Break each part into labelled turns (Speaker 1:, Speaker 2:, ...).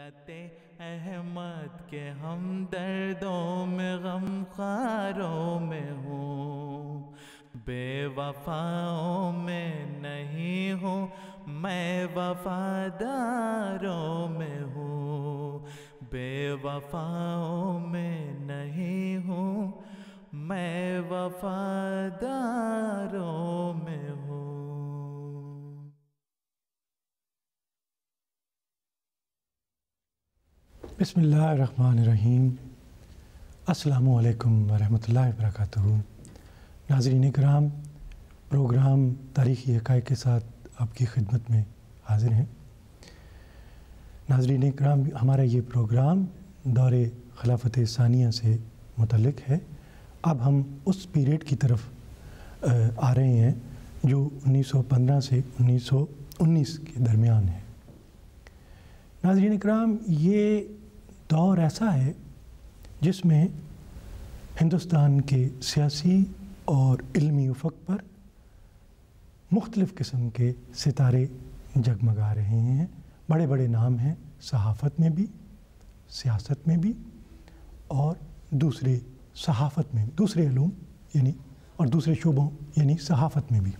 Speaker 1: ملت احمد کے ہم دردوں میں غم خواروں میں ہوں، بے وفاؤں میں نہیں ہوں میں وفاداروں میں ہوں، بے وفاؤں میں نہیں ہوں میں وفاداروں میں ہوں۔
Speaker 2: بسم اللہ الرحمن الرحیم۔ السلام علیکم ورحمۃ اللہ وبرکاتہ۔ ناظرین اکرام، پروگرام تاریخی حقائق کے ساتھ آپ کی خدمت میں حاضر ہیں۔ ناظرین اکرام، ہمارا یہ پروگرام دور خلافت ثانیہ سے متعلق ہے۔ اب ہم اس پیریڈ کی طرف آ رہے ہیں جو 1915 سے 1919 کے درمیان ہے۔ ناظرین اکرام، یہ دور ایسا ہے جس میں ہندوستان کے سیاسی اور علمی افق پر مختلف قسم کے ستارے جگمگا رہے ہیں۔ بڑے بڑے نام ہیں صحافت میں بھی، سیاست میں بھی، اور دوسرے صحافت میں، دوسرے علوم اور دوسرے شعبوں یعنی صحافت میں بھی۔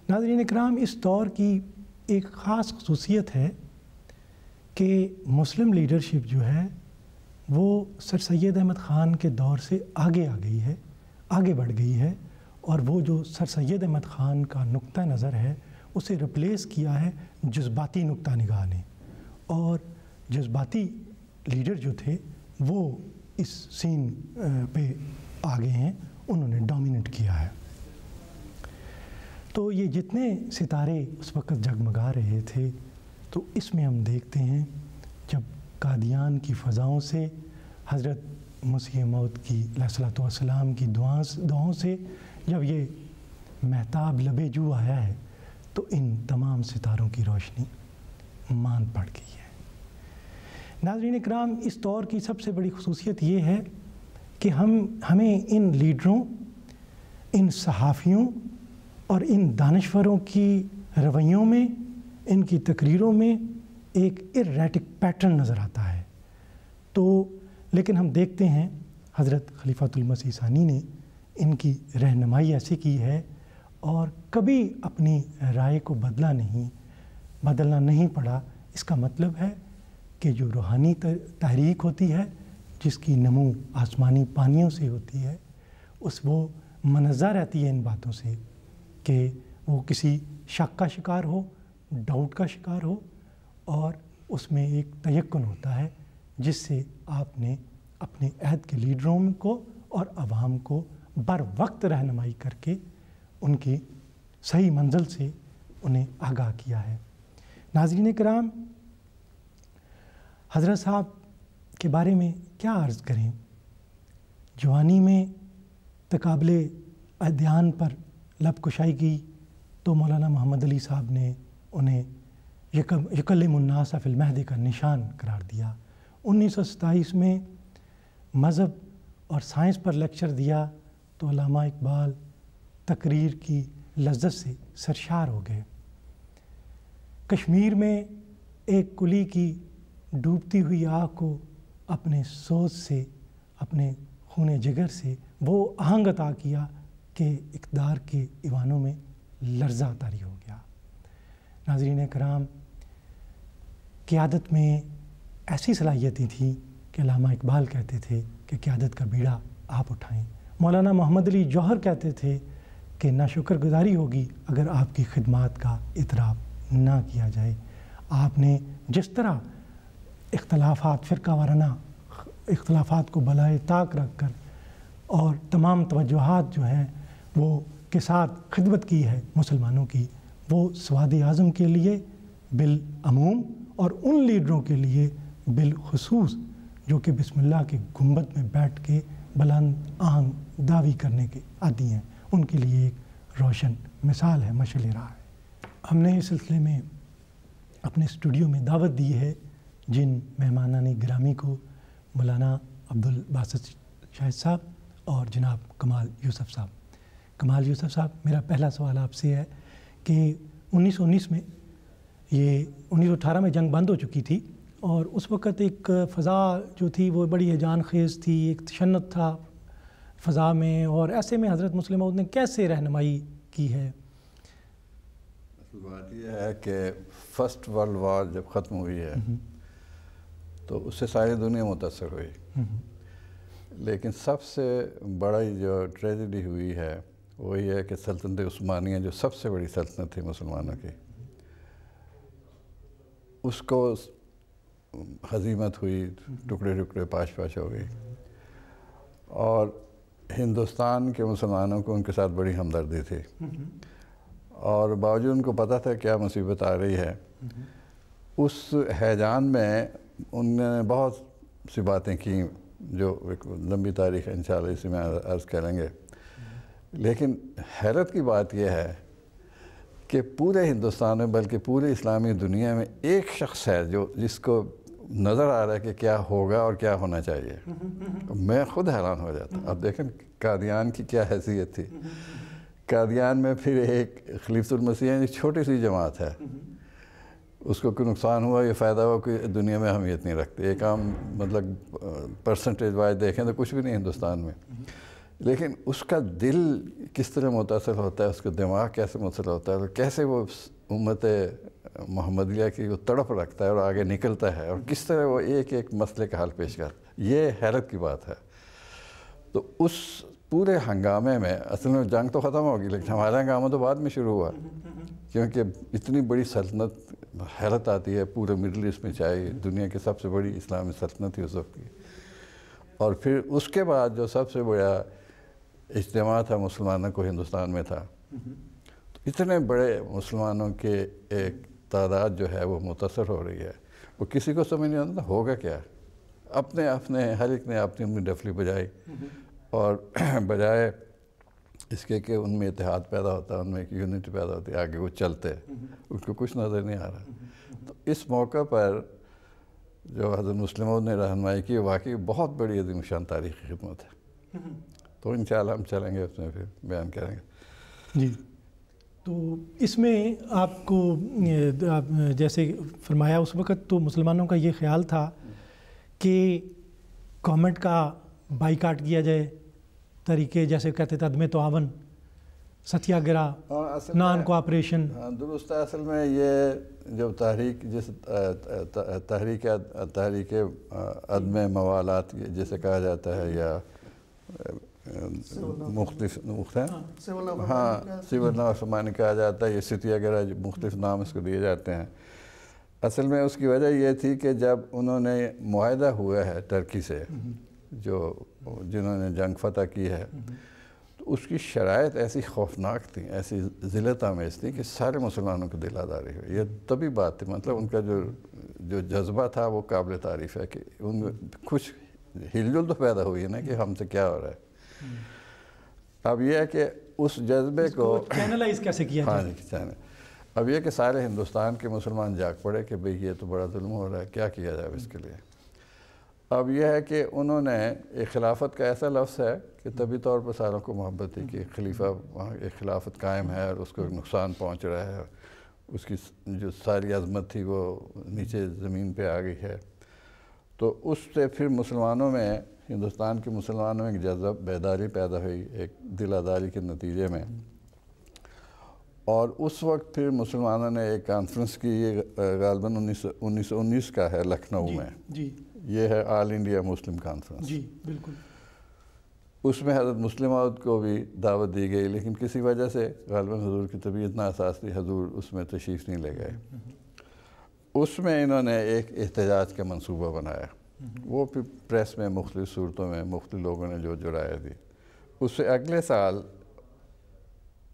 Speaker 2: ناظرین اکرام، اس دور کی ایک خاص خصوصیت ہے کہ مسلم لیڈرشپ جو ہے وہ سر سید احمد خان کے دور سے آگے آ گئی ہے، آگے بڑھ گئی ہے، اور وہ جو سر سید احمد خان کا نقطہ نظر ہے اسے ریپلیس کیا ہے جذباتی نقطہ نگاہ نے، اور جذباتی لیڈر جو تھے وہ اس سین پہ آگے ہیں، انہوں نے ڈومینیٹ کیا ہے۔ تو یہ جتنے ستارے اس وقت جگمگا رہے تھے، تو اس میں ہم دیکھتے ہیں جب قادیان کی فضاؤں سے، حضرت مسیح موعود کی علیہ الصلوۃ والسلام کی دعاؤں سے جب یہ مہتاب لب جو آیا ہے تو ان تمام ستاروں کی روشنی ماند پڑ گئی ہے۔ ناظرین اکرام، اس دور کی سب سے بڑی خصوصیت یہ ہے کہ ہمیں ان لیڈروں، ان صحافیوں اور ان دانشوروں کی رویوں میں، ان کی تقریروں میں ایک ارریٹک پیٹرن نظر آتا ہے۔ تو لیکن ہم دیکھتے ہیں حضرت خلیفۃ المسیح ثانی نے ان کی رہنمائی ایسی کی ہے اور کبھی اپنی رائے کو بدلنا نہیں پڑا۔ اس کا مطلب ہے کہ جو روحانی تحریک ہوتی ہے، جس کی نمو آسمانی پانیوں سے ہوتی ہے، وہ منزہ رہتی ہے ان باتوں سے کہ وہ کسی شک کا شکار ہو، ڈاؤٹ کا شکار ہو، اور اس میں ایک تیقن ہوتا ہے جس سے آپ نے اپنے عہد کے لیڈروں کو اور عوام کو بر وقت رہنمائی کر کے ان کی صحیح منزل سے انہیں آگاہ کیا ہے۔ ناظرین کرام، حضرت صاحب کے بارے میں کیا عرض کریں؟ جوانی میں تقابل ادیان پر لب کشائی کی تو مولانا محمد علی صاحب نے انہیں یکلم الناس فی المہد کا نشان قرار دیا۔ 1927 میں مذہب اور سائنس پر لیکچر دیا تو علامہ اقبال تقریر کی لذت سے سرشار ہو گئے۔ کشمیر میں ایک کلی کی ڈوبتی ہوئی آگ کو اپنے سوز سے، اپنے خون جگر سے وہ آہنگ عطا کیا کہ اقتدار کے ایوانوں میں لرزہ طاری ہو گیا۔ ناظرین کرام، قیادت میں ایسی صلاحیتیں تھیں کہ علامہ اقبال کہتے تھے کہ قیادت کا بیڑا آپ اٹھائیں۔ مولانا محمد علی جوہر کہتے تھے کہ ناشکر گزاری ہوگی اگر آپ کی خدمات کا اعتراف نہ کیا جائے۔ آپ نے جس طرح اختلافات، فرقہ وارانہ اختلافات کو بالائے طاق رکھ کر اور تمام توجہات جو ہیں وہ کے ساتھ خدمت کی ہے مسلمانوں کی، وہ سواد اعظم کے لیے بالعموم اور ان لیڈروں کے لیے بالخصوص جو کہ بسم اللہ کے گنبد میں بیٹھ کے بلند آہنگ دعوی کرنے کے عادی ہیں، ان کے لیے ایک روشن مثال ہے، مشعل راہ ہے۔ ہم نے اس سلسلے میں اپنے اسٹوڈیو میں دعوت دی ہے جن مہمانان گرامی کو مولانا عبدالباسط شاہد صاحب اور جناب کمال یوسف صاحب۔ کمال یوسف صاحب، میرا پہلا سوال آپ سے ہے کہ 1919 میں یہ 1918 میں جنگ بند ہو چکی تھی اور اس وقت ایک فضا جو تھی وہ بڑی ہیجان خیز تھی، ایک تشنت تھا فضا میں، اور ایسے میں حضرت مسلم موعود نے کیسے رہنمائی کی ہے؟
Speaker 3: بات یہ ہے کہ فرسٹ ورلڈ وار جب ختم ہوئی ہے تو اس سے ساری دنیا متاثر ہوئی، لیکن سب سے بڑی جو ٹریجڈی ہوئی ہے وہ یہ ہے کہ سلطنت عثمانیہ جو سب سے بڑی سلطنت تھی مسلمانوں کی، اس کو ہزیمت ہوئی، ٹکڑے ٹکڑے پاش پاش ہو گئی، اور ہندوستان کے مسلمانوں کو ان کے ساتھ بڑی ہمدردی تھی، اور باوجود ان کو پتہ تھا کیا مصیبت آ رہی ہے، اس ہیجان میں ان نے بہت سی باتیں کی جو ایک لمبی تاریخ ہے، انشاءاللہ اسی میں عرض کریں گے۔ لیکن حیرت کی بات یہ ہے کہ پورے ہندوستان میں بلکہ پوری اسلامی دنیا میں ایک شخص ہے جس کو نظر آ رہا ہے کہ کیا ہوگا اور کیا ہونا چاہیے۔ میں خود حیران ہو جاتا ہوں۔ اب دیکھیں قادیان کی کیا حیثیت تھی۔ قادیان میں پھر ایک خلیفۃ المسیح ایک چھوٹی سی جماعت ہے، اس کو کوئی نقصان ہوا یا فائدہ ہوا کوئی دنیا میں اہمیت نہیں رکھتے، ایک عام مطلب پرسنٹیج وائز دیکھیں تو کچھ بھی نہیں ہندوستان میں، لیکن اس کا دل کس طرح متاثر ہوتا ہے، اس کا دماغ کیسے متاثر ہوتا ہے، اور کیسے وہ امت محمدیہ کی وہ تڑپ رکھتا ہے اور آگے نکلتا ہے، اور کس طرح وہ ایک ایک مسئلے کا حل پیش کرتا ہے، یہ حیرت کی بات ہے۔ تو اس پورے ہنگامے میں اصل میں جنگ تو ختم ہوگی، لیکن ہمارا ہنگامہ تو بعد میں شروع ہوا، کیونکہ اتنی بڑی سلطنت، حیرت آتی ہے پورے مڈل ایسٹ میں، چاہے دنیا کی سب سے بڑی اسلامی سلطنت تھی اس وقت کی، اور پھر اس کے بعد جو سب سے بڑا اجتماع تھا مسلمانوں کو ہندوستان میں تھا، تو اتنے بڑے مسلمانوں کے ایک تعداد جو ہے وہ متاثر ہو رہی ہے، وہ کسی کو سمجھ نہیں آتا ہوگا کیا، اپنے ہر ایک نے اپنی ڈفلی بجائی، اور بجائے اس کے کہ ان میں اتحاد پیدا ہوتا ہے، ان میں ایک یونٹی پیدا ہوتی ہے، آگے وہ چلتے، ان کو کچھ نظر نہیں آ رہا۔ تو اس موقع پر جو حضرت مسلم موعود نے رہنمائی کی واقعی بہت بڑی عظیم شان تاریخی خدمت ہے، تو انشاءاللہ ہم چلیں گے اس میں، پھر بیان کریں گے۔
Speaker 2: جی، تو اس میں آپ کو جیسے فرمایا اس وقت تو مسلمانوں کا یہ خیال تھا کہ گورنمنٹ کا بائیکاٹ کیا جائے، طریقے جیسے کہتے تھے عدم تعاون، ستیہ گرہ، نان کوآپریشن۔
Speaker 3: درست ہے، اصل میں یہ جو تحریک جس تحریک عدم موالات جسے کہا جاتا ہے، یا مختلف ہاں سول نافرمانی کہا جاتا ہے، یہ ستیہ گرہ، مختلف نام اس کو دیے جاتے ہیں۔ اصل میں اس کی وجہ یہ تھی کہ جب انہوں نے معاہدہ ہوا ہے ترکی سے، جنہوں نے جنگ فتح کی ہے، تو اس کی شرائط ایسی خوفناک تھیں، ایسی ذلت آمیز تھی کہ سارے مسلمانوں کو دل آزاری ہوئی۔ یہ طبی بات تھی، مطلب ان کا جو جذبہ تھا وہ قابل تعریف ہے، کہ ان میں کچھ ہل جل تو پیدا ہوئی ہے نا کہ ہم سے کیا ہو رہا ہے۔ اب یہ ہے کہ اس جذبے کو
Speaker 2: چینلائز کیسے کیا جائے؟
Speaker 3: ہاں، اب یہ کہ سارے ہندوستان کے مسلمان جاگ پڑے کہ بھئی یہ تو بڑا ظلم ہو رہا ہے، کیا کیا جائے اس کے لیے۔ اب یہ ہے کہ انہوں نے ایک خلافت کا ایسا لفظ ہے کہ طبی طور پر ساروں کو محبت تھی کہ خلیفہ وہاں ایک خلافت قائم ہے اور اس کو نقصان پہنچ رہا ہے، اس کی جو ساری عظمت تھی وہ نیچے زمین پہ آ گئی ہے۔ تو اس سے پھر مسلمانوں میں، ہندوستان کے مسلمانوں میں ایک جذب بیداری پیدا ہوئی، ایک دل آزاری کے نتیجے میں، اور اس وقت پھر مسلمانوں نے ایک کانفرنس کی، یہ غالباً 1919 کا ہے، لکھنؤ میں، یہ ہے آل انڈیا مسلم کانفرنس۔
Speaker 2: جی بالکل۔
Speaker 3: اس میں حضرت مسلم موعود کو بھی دعوت دی گئی، لیکن کسی وجہ سے غالباً حضور کی طبیعت ناساز تھی، حضور اس میں تشریف نہیں لے گئے۔ اس میں انہوں نے ایک احتجاج کا منصوبہ بنایا، وہ پھر پریس میں مختلف صورتوں میں مختلف لوگوں نے جو رائے دی۔ اس سے اگلے سال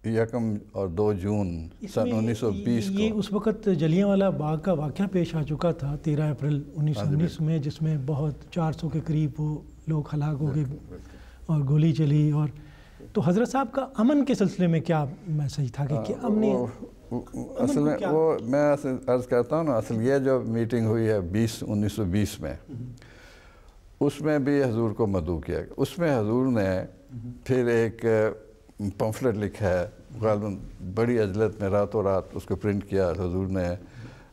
Speaker 3: 1 اور 2 جون سن 1920 کو،
Speaker 2: یہ اس وقت جلیانوالہ باغ کا واقعہ پیش آ چکا تھا 13 اپریل 1919 میں، جس میں بہت 400 کے قریب وہ لوگ ہلاک ہو گئے اور گولی چلی، اور تو حضرت صاحب کا امن کے سلسلے میں کیا میسج تھا کہ امن؟
Speaker 3: اصل میں وہ میں عرض کرتا ہوں نا، اصل یہ جو میٹنگ ہوئی ہے 1920 میں، اس میں بھی حضور کو مدعو کیا گیا۔ اس میں حضور نے پھر ایک پمفلٹ لکھا ہے، غالباً بڑی عجلت میں راتوں رات اس کو پرنٹ کیا، حضور نے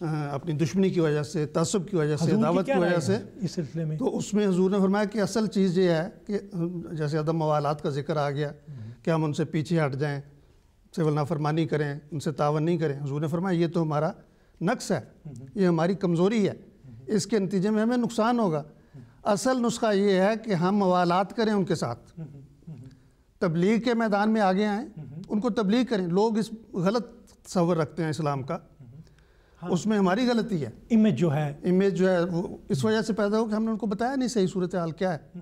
Speaker 4: اپنی دشمنی کی وجہ سے، تعصب کی وجہ سے،
Speaker 2: حضور کی
Speaker 4: دعوت
Speaker 2: کیا
Speaker 4: کی
Speaker 2: رائے
Speaker 4: وجہ
Speaker 2: ہے
Speaker 4: سے،
Speaker 2: اس سلسلے میں؟
Speaker 4: تو اس میں حضور نے فرمایا کہ اصل چیز یہ ہے کہ جیسے عدم موالات کا ذکر آ گیا کہ ہم ان سے پیچھے ہٹ جائیں، سول نافرمانی کریں، ان سے تعاون نہیں کریں. حضور نے فرمایا یہ تو ہمارا نقص ہے، یہ ہماری کمزوری ہے، اس کے نتیجے میں ہمیں نقصان ہوگا. اصل نسخہ یہ ہے کہ ہم موالات کریں ان کے ساتھ، تبلیغ کے میدان میں آگے آئیں، ان کو تبلیغ کریں. لوگ اس غلط تصور رکھتے ہیں اسلام کا، اس میں ہماری غلطی ہے.
Speaker 2: امیج جو ہے
Speaker 4: وہ اس وجہ سے پیدا ہو کہ ہم نے ان کو بتایا نہیں صحیح صورتحال کیا ہے.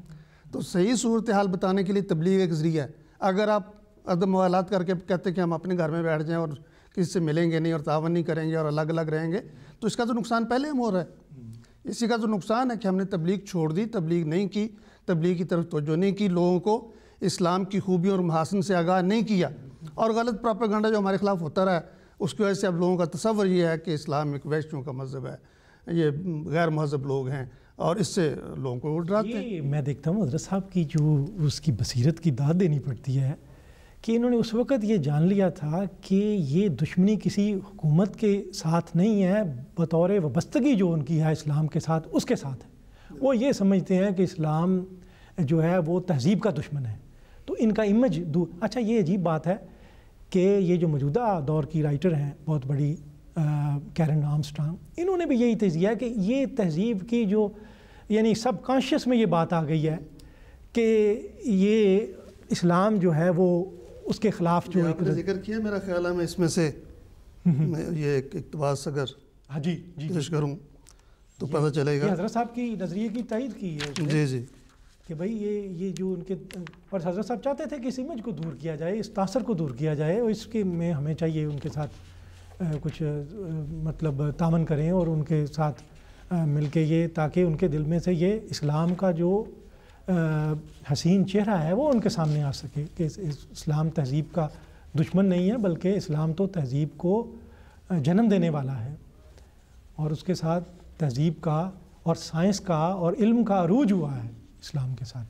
Speaker 4: تو صحیح صورتحال بتانے کے لیے تبلیغ ایک ذریعہ ہے. اگر آپ عدم موالات کر کے کہتے کہ ہم اپنے گھر میں بیٹھ جائیں اور کسی سے ملیں گے نہیں اور تعاون نہیں کریں گے اور الگ الگ رہیں گے، تو اس کا تو نقصان پہلے ہم ہو رہا ہے. اسی کا تو نقصان ہے کہ ہم نے تبلیغ چھوڑ دی، تبلیغ نہیں کی، تبلیغ کی طرف توجہ نہیں کی، لوگوں کو اسلام کی خوبیوں اور محاسن سے آگاہ نہیں کیا، اور غلط پروپیگنڈا جو ہمارے خلاف ہوتا رہا ہے اس کی وجہ سے اب لوگوں کا تصور یہ ہے کہ اسلام ایک وحشیوں کا مذہب ہے، یہ غیر مہذب لوگ ہیں، اور اس سے لوگوں کو ڈراتے ہیں.
Speaker 2: یہ میں دیکھتا ہوں حضرت صاحب کی جو اس کی بصیرت کی داد دینی پڑتی ہے کہ انہوں نے اس وقت یہ جان لیا تھا کہ یہ دشمنی کسی حکومت کے ساتھ نہیں ہے، بطور وابستگی جو ان کی ہے اسلام کے ساتھ اس کے ساتھ ہے. وہ یہ سمجھتے ہیں کہ اسلام جو ہے وہ تہذیب کا دشمن ہے. تو ان کا امیج اچھا یہ عجیب بات ہے کہ یہ جو موجودہ دور کی رائٹر ہیں بہت بڑی کیرن آرمسٹرانگ، انہوں نے بھی یہی تجزیہ کہ یہ تہذیب کی جو یعنی سب کانشیس میں یہ بات آ گئی ہے کہ یہ اسلام جو ہے وہ اس کے خلاف جو
Speaker 4: آپ نے ذکر کیا، میرا خیال ہے میں اس میں سے یہ ایک اقتباس اگر
Speaker 2: جی
Speaker 4: پیش کروں تو پتہ چلے گا.
Speaker 2: حضرت صاحب کی نظریے کی تائید کی ہے
Speaker 4: جی
Speaker 2: کہ بھائی یہ جو ان کے، اور حضرت صاحب چاہتے تھے کہ اس امیج کو دور کیا جائے، اس تاثر کو دور کیا جائے، اور اس کے میں ہمیں چاہیے ان کے ساتھ کچھ مطلب تعاون کریں اور ان کے ساتھ مل کے یہ، تاکہ ان کے دل میں سے یہ اسلام کا جو حسین چہرہ ہے وہ ان کے سامنے آ سکے کہ اسلام تہذیب کا دشمن نہیں ہے، بلکہ اسلام تو تہذیب کو جنم دینے والا ہے، اور اس کے ساتھ تہذیب کا اور سائنس کا اور علم کا عروج ہوا ہے اسلام کے ساتھ.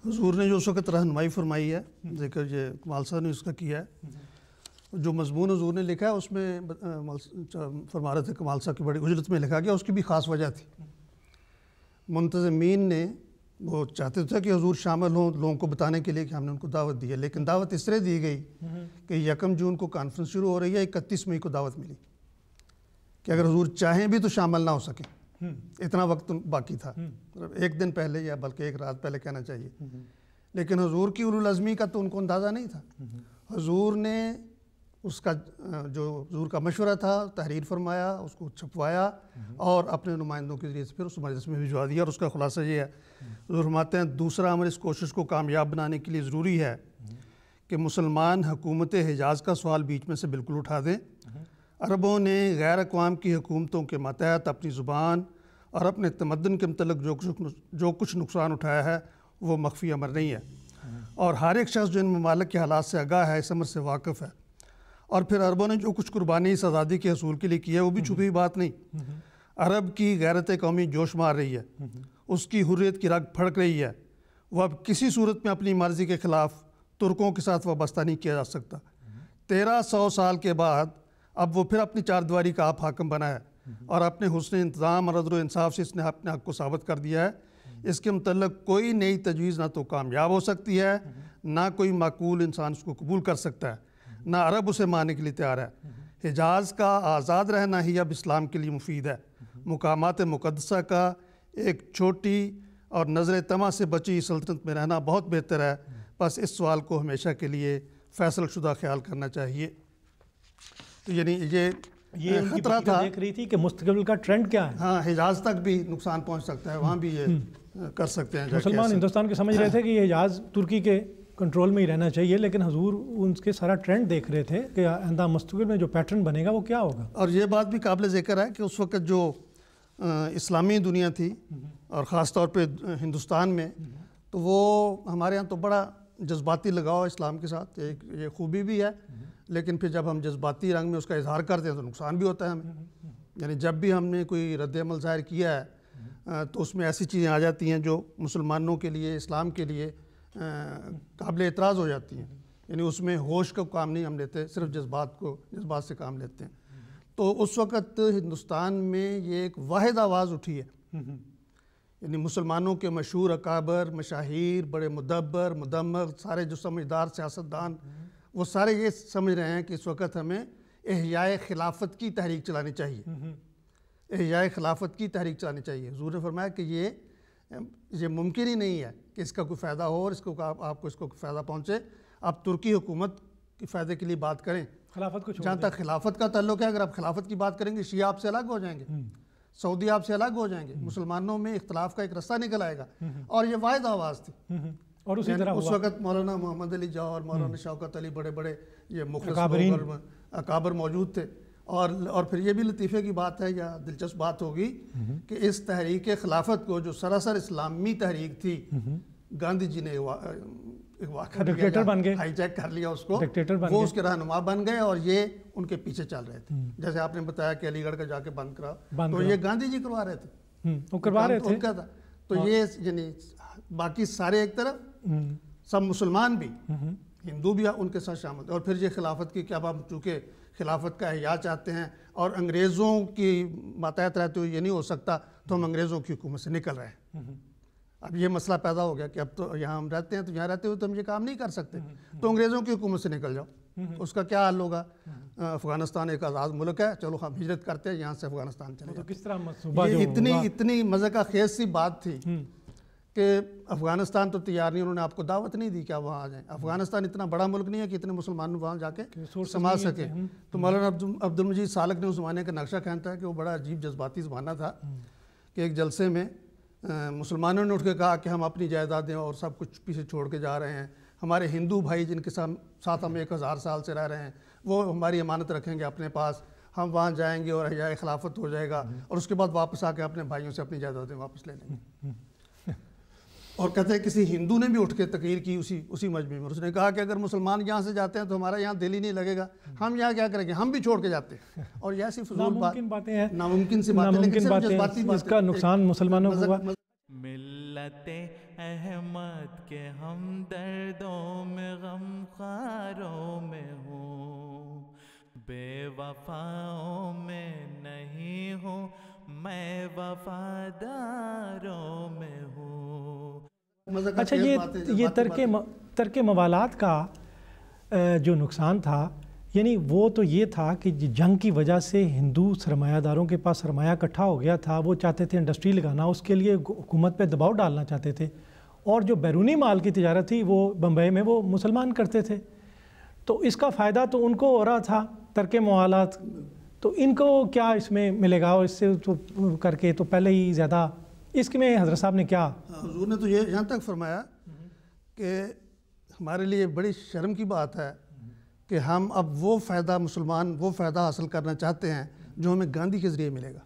Speaker 4: حضور نے جو اس وقت رہنمائی فرمائی ہے، ذکر یہ کمال صاحب نے اس کا کیا ہے، جو مضمون حضور نے لکھا ہے اس میں فرما رہے تھے کمال صاحب کی بڑی اجرت میں لکھا گیا، اس کی بھی خاص وجہ تھی. منتظمین نے وہ چاہتے تھے کہ حضور شامل ہوں لوگوں کو بتانے کے لیے کہ ہم نے ان کو دعوت دی ہے، لیکن دعوت اس طرح دی گئی کہ 1 جون کو کانفرنس شروع ہو رہی ہے، 31 مئی کو دعوت ملی کہ اگر حضور چاہیں بھی تو شامل نہ ہو سکیں. اتنا وقت باقی تھا، ایک دن پہلے یا بلکہ ایک رات پہلے کہنا چاہیے. لیکن حضور کی اولو العزمی کا تو ان کو اندازہ نہیں تھا. حضور نے اس کا جو حضور کا مشورہ تھا تحریر فرمایا، اس کو چھپوایا اور اپنے نمائندوں کے ذریعے سے پھر اس مجلس میں بھجوا دیا، اور اس کا خلاصہ یہ ہے. حضور فرماتے ہیں دوسرا عمل اس کوشش کو کامیاب بنانے کے لیے ضروری ہے کہ مسلمان حکومت حجاز کا سوال بیچ میں سے بالکل اٹھا دیں. عربوں نے غیر اقوام کی حکومتوں کے ماتحت اپنی زبان اور اپنے تمدن کے متعلق جو کچھ نقصان اٹھایا ہے وہ مخفی امر نہیں ہے، اور ہر ایک شخص جو ان ممالک کے حالات سے آگاہ ہے اس امر سے واقف ہے. اور پھر عربوں نے جو کچھ قربانی اس آزادی کے حصول کے لیے کی ہے وہ بھی چھپی بات نہیں. عرب کی غیرت قومی جوش مار رہی ہے، اس کی حریت کی رگ پھڑک رہی ہے. وہ اب کسی صورت میں اپنی مرضی کے خلاف ترکوں کے ساتھ وابستہ نہیں کیا جا سکتا. 1300 سال کے بعد اب وہ پھر اپنی چار دیواری کا آپ حاکم بنا ہے، اور اپنے حسن انتظام اور عدل و انصاف سے اس نے اپنے حق کو ثابت کر دیا ہے. اس کے متعلق کوئی نئی تجویز نہ تو کامیاب ہو سکتی ہے، نہ کوئی معقول انسان اس کو قبول کر سکتا ہے، نہ عرب اسے ماننے کے لیے تیار ہے. حجاز کا آزاد رہنا ہی اب اسلام کے لیے مفید ہے. مقامات مقدسہ کا ایک چھوٹی اور نظر طمع سے بچی سلطنت میں رہنا بہت بہتر ہے. بس اس سوال کو ہمیشہ کے لیے فیصل شدہ خیال کرنا چاہیے. تو یعنی یہ خطرہ تھا،
Speaker 2: دیکھ رہی تھی کہ مستقبل کا ٹرینڈ کیا ہے.
Speaker 4: ہاں، حجاز تک بھی نقصان پہنچ سکتا ہے، وہاں بھی یہ کر سکتے ہیں.
Speaker 2: مسلمان ہندوستان کے سمجھ رہے تھے کہ یہ حجاز ترکی کے کنٹرول میں ہی رہنا چاہیے، لیکن حضور ان کے سارا ٹرینڈ دیکھ رہے تھے کہ آئندہ مستقبل میں جو پیٹرن بنے گا وہ کیا ہوگا.
Speaker 4: اور یہ بات بھی قابل ذکر ہے کہ اس وقت جو اسلامی دنیا تھی اور خاص طور پہ ہندوستان میں، تو وہ ہمارے ہاں تو بڑا جذباتی لگاؤ اسلام کے ساتھ، یہ خوبی بھی ہے. لیکن پھر جب ہم جذباتی رنگ میں اس کا اظہار کرتے ہیں تو نقصان بھی ہوتا ہے ہمیں. یعنی جب بھی ہم نے کوئی رد عمل ظاہر کیا ہے تو اس میں ایسی چیزیں آ جاتی ہیں جو مسلمانوں کے لیے، اسلام کے لیے قابل اعتراض ہو جاتی ہیں. یعنی اس میں ہوش کا کام نہیں ہم لیتے، صرف جذبات سے کام لیتے ہیں. تو اس وقت ہندوستان میں یہ ایک واحد آواز اٹھی ہے، یعنی مسلمانوں کے مشہور اکابر، مشاہیر، بڑے مدبر، مدمغ، سارے جو سمجھدار سیاستدان، وہ سارے یہ سمجھ رہے ہیں کہ اس وقت ہمیں احیاء خلافت کی تحریک چلانی چاہیے، احیاء خلافت کی تحریک چلانی چاہیے۔ حضور نے فرمایا کہ یہ ممکن ہی نہیں ہے کہ اس کا کوئی فائدہ ہو اور آپ کو اس کو فائدہ پہنچے۔ آپ ترکی حکومت کے فائدے کے لیے بات کریں،
Speaker 2: خلافت کو چھوڑ
Speaker 4: جہاں تک خلافت کا تعلق ہے، اگر آپ خلافت کی بات کریں گے شیعہ آپ سے الگ ہو جائیں گے، سعودی آپ سے الگ ہو جائیں گے، مسلمانوں میں اختلاف کا ایک رستہ نکل آئے گا، اور یہ واحد آواز تھی۔
Speaker 2: اور اسی طرح
Speaker 4: اس وقت مولانا محمد علی جوہر، مولانا شوکت علی، بڑے بڑے یہ مخلص اکابر موجود تھے۔ اور پھر یہ بھی لطیفے کی بات ہے یا دلچسپ بات ہوگی کہ اس تحریک خلافت کو جو سراسر اسلامی تحریک تھی، گاندھی جی نے ایک واقعہ
Speaker 2: ڈکٹیٹر بن گئے،
Speaker 4: ہائی جیک کر لیا اس کو،
Speaker 2: ڈکٹیٹر بن
Speaker 4: وہ
Speaker 2: گئے،
Speaker 4: اس کے رہنما بن گئے اور یہ ان کے پیچھے چل رہے تھے۔ جیسے آپ نے بتایا کہ علی گڑھ کا جا کے بند کرا، تو یہ گاندھی جی کروا رہے تھے،
Speaker 2: وہ کروا رہے تھے
Speaker 4: ان کا تھا۔ تو یہ یعنی باقی سارے ایک طرف، سب مسلمان بھی، ہندو بھی ان کے ساتھ شامل تھے۔ اور پھر یہ خلافت کی کیا بات، چونکہ خلافت کا احیاء چاہتے ہیں اور انگریزوں کی ماتحت رہتے ہوئے یہ نہیں ہو سکتا، تو ہم انگریزوں کی حکومت سے نکل رہے ہیں۔ اب یہ مسئلہ پیدا ہو گیا کہ اب تو یہاں ہم رہتے ہیں، تو یہاں رہتے ہوئے تو ہم یہ کام نہیں کر سکتے، تو انگریزوں کی حکومت سے نکل جاؤ۔ اس کا کیا حل ہوگا؟ افغانستان ایک آزاد ملک ہے، چلو ہم ہجرت کرتے ہیں، یہاں سے افغانستان چلے
Speaker 2: تو کس طرح
Speaker 4: جاتے۔ یہ اتنی مزے کا خیز سی بات تھی کہ افغانستان تو تیار نہیں، انہوں نے آپ کو دعوت نہیں دی کہ آپ وہاں آ جائیں۔ افغانستان اتنا بڑا ملک نہیں ہے کہ اتنے مسلمان وہاں جا کے سما سکے۔ تو مولانا عبد المجید سالک نے اس زمانے کا نقشہ کھینچا ہے کہ وہ بڑا عجیب جذباتی زمانہ تھا کہ ایک جلسے میں مسلمانوں نے اٹھ کے کہا کہ ہم اپنی جائیدادیں اور سب کچھ پیچھے چھوڑ کے جا رہے ہیں، ہمارے ہندو بھائی جن کے ساتھ ہم 1000 سال سے رہ رہے ہیں وہ ہماری امانت رکھیں گے اپنے پاس، ہم وہاں جائیں گے اور احیاء خلافت ہو جائے گا، اور اس کے بعد واپس آ کے اپنے بھائیوں سے اپنی جائیدادیں واپس لے لیں گے۔ اور کہتے ہیں کسی ہندو نے بھی اٹھ کے تقریر کی اسی مجمع میں، اس نے کہا کہ اگر مسلمان یہاں سے جاتے ہیں تو ہمارا یہاں دل ہی نہیں لگے گا، ہم یہاں کیا کریں گے، ہم بھی چھوڑ کے جاتے ہیں۔ اور یہ ایسی فضول
Speaker 2: باتیں ہیں،
Speaker 4: ناممکن سی باتیں، لیکن صرف جذباتی باتیں،
Speaker 2: اس کا نقصان مسلمانوں کو ہوا۔
Speaker 1: ملت احمد کے ہم دردوں میں غم خاروں میں ہوں، بے وفاؤں میں نہیں ہوں، میں وفاداروں میں ہوں۔
Speaker 2: اچھا، یہ ترک موالات کا جو نقصان تھا، یعنی وہ تو یہ تھا کہ جنگ کی وجہ سے ہندو سرمایہ داروں کے پاس سرمایہ اکٹھا ہو گیا تھا، وہ چاہتے تھے انڈسٹری لگانا، اس کے لیے حکومت پہ دباؤ ڈالنا چاہتے تھے، اور جو بیرونی مال کی تجارت تھی وہ بمبئی میں وہ مسلمان کرتے تھے، تو اس کا فائدہ تو ان کو ہو رہا تھا ترک موالات، تو ان کو کیا اس میں ملے گا؟ اور اس سے تو کر کے تو پہلے ہی زیادہ اس میں حضرت صاحب نے کیا،
Speaker 4: حضور نے تو یہ یہاں تک فرمایا کہ ہمارے لیے بڑی شرم کی بات ہے کہ ہم اب وہ فائدہ حاصل کرنا چاہتے ہیں جو ہمیں گاندھی کے ذریعے ملے گا۔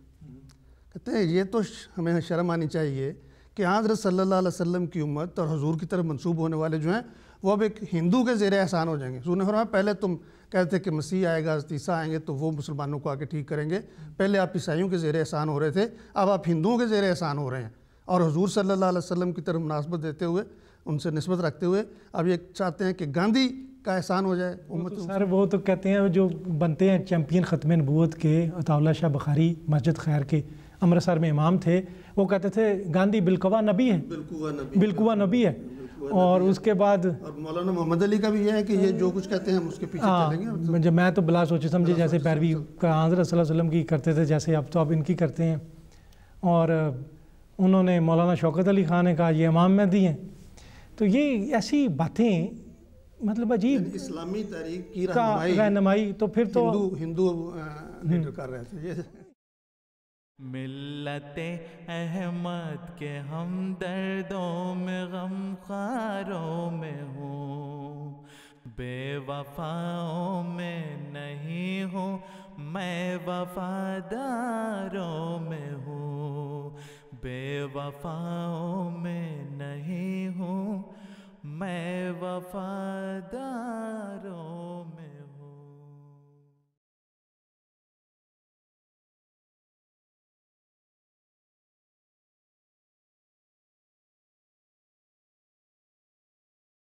Speaker 4: کہتے ہیں یہ تو ہمیں شرم آنی چاہیے کہ حضرت صلی اللہ علیہ وسلم کی امت اور حضور کی طرف منسوب ہونے والے جو ہیں وہ اب ایک ہندو کے زیر احسان ہو جائیں گے۔ حضور نے فرمایا پہلے تم کہتے کہ مسیح آئے گا، حضرت عیسیٰ آئیں گے تو وہ مسلمانوں کو آ کے ٹھیک کریں گے، پہلے آپ عیسائیوں کے زیر احسان ہو رہے تھے، اب آپ ہندوؤں کے زیر احسان ہو رہے ہیں، اور حضور صلی اللہ علیہ وسلم کی طرف مناسبت دیتے ہوئے، ان سے نسبت رکھتے ہوئے اب یہ چاہتے ہیں کہ گاندھی کا احسان ہو جائے امت۔
Speaker 2: سر وہ تو کہتے ہیں جو بنتے ہیں چیمپئن ختم نبوت کے، عطا اللہ شاہ بخاری مسجد خیر کے امرتسر میں امام تھے، وہ کہتے تھے گاندھی بالقوا نبی ہے، بالقوا نبی ہے، اور اس کے بعد
Speaker 4: اور مولانا محمد علی کا بھی یہ ہے کہ یہ جو کچھ کہتے ہیں ہم اس کے پیچھے چلیں گے۔
Speaker 2: جب میں تو بلا سوچے سمجھے جیسے پیروی کا حضرت صلی اللہ علیہ وسلم کی کرتے تھے، جیسے اب تو اب ان کی کرتے ہیں، اور انہوں نے مولانا شوکت علی خان نے کہا یہ امام مہدی ہیں، تو یہ ایسی باتیں مطلب عجیب
Speaker 4: اسلامی تحریک کی
Speaker 2: رہنمائی تو پھر تو
Speaker 4: ہندو لیڈر کر رہے تھے۔
Speaker 1: ملت احمد کے ہم دردوں میں غم خاروں میں ہوں، بے وفاؤں میں نہیں ہوں، میں وفاداروں میں ہوں، بے وفاؤں میں نہیں ہوں، میں وفاداروں